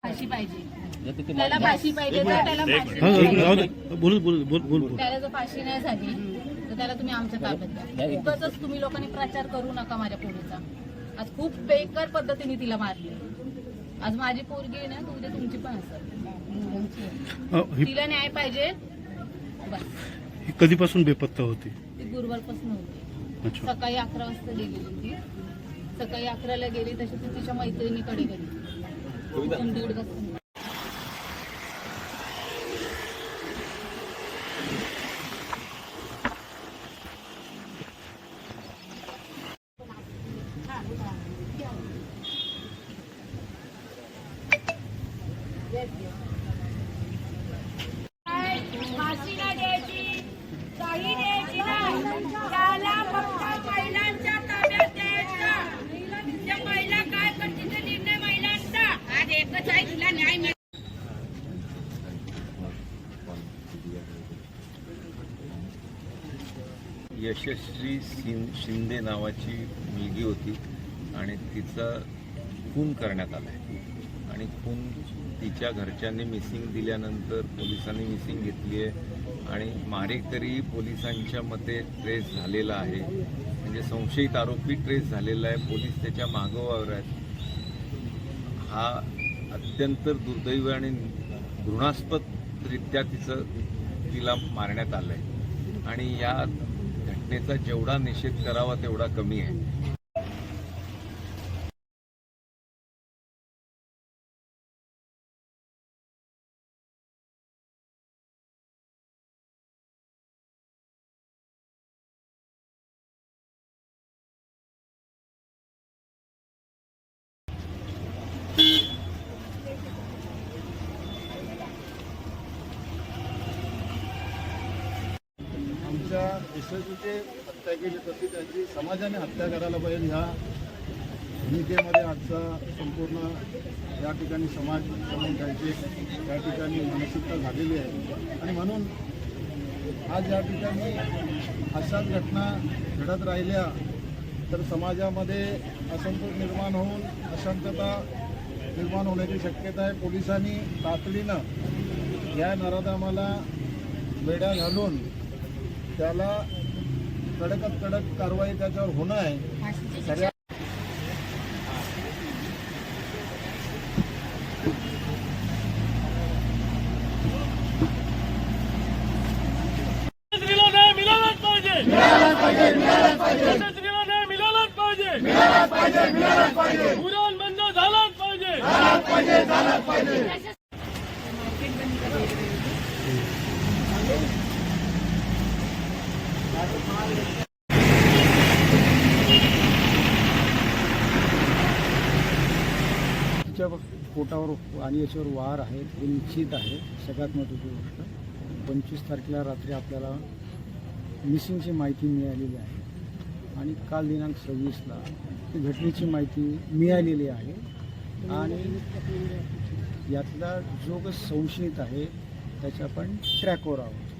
फाशी पाहिजे, त्याला फाशी पाहिजे तर त्याला त्याला जर फाशी नाही झाली तर त्याला तुम्ही आमच्या ताब्यात द्या. उगाचच तुम्ही लोकांनी प्रचार करू नका माझ्या पोरीचा. आज खूप बेकार पद्धतीने तिला मारली. आज माझी पोरगी आहे ना, उद्या तुमची पण असेल. तिला न्याय पाहिजे बस. ही कधीपासून बेपत्ता होती? ती गुरुवारपासून होती. सकाळी 11 वाजता गेलेली ती. सकाळी 11ला गेली तशी ती तिच्या मैत्रिणीकडे गेली. 1.5 वाजता. फाशी नाही द्यायची, काही द्यायची नाही. त्याला फक्त महिलांच्या ताब्यात द्यायचा. त्या महिला काय करतील ते निर्णय महिलांचा. आज एकच आहे, तिला न्याय मिळेल. यशस्वी शिंदे नावाची मुलगी होती आणि तिचा खून करण्यात आला आहे. आणि खून तिच्या घरच्यांनी मिसिंग दिल्यानंतर पोलिसांनी मिसिंग घेतली आहे आणि मारेकरी पोलिसांच्या मते ट्रेस झालेला आहे. म्हणजे संशयित आरोपी ट्रेस झालेला आहे. पोलीस त्याच्या मागोवर आहेत. हा अत्यंत दुर्दैवी आणि घृणास्पदरित्या तिला मारण्यात आलं आहे आणि या घटनेचा जेवढा निषेध करावा तेवढा कमी आहे. आमच्या यशस्वीचे हत्या केली तशी त्यांची समाजाने हत्या करायला पाहिजे ह्या भूमिकेमध्ये आजचा संपूर्ण या ठिकाणी समाज समोर जायचे या ठिकाणी मानसिकता झालेली आहे. आणि म्हणून आज या ठिकाणी अशाच घटना घडत राहिल्या तर समाजामध्ये असंतोष निर्माण होऊन अशांतता निर्माण होण्याची शक्यता आहे. पोलिसांनी तातडीनं या नराधमाला बेड्या घालून त्याला कडकात कडक कारवाई त्याच्यावर होणं आहे. सगळ्या तिच्या पोटावर आणि याच्यावर वार आहेत हे निश्चित आहे. सगळ्यात महत्त्वाची गोष्ट 25 तारखेला रात्री आपल्याला मिसिंगची माहिती मिळालेली आहे आणि काल दिनांक 26ला ती घटनेची माहिती मिळालेली आहे आणि यातला जो संशयित आहे त्याच्या आपण ट्रॅकवर आहोत.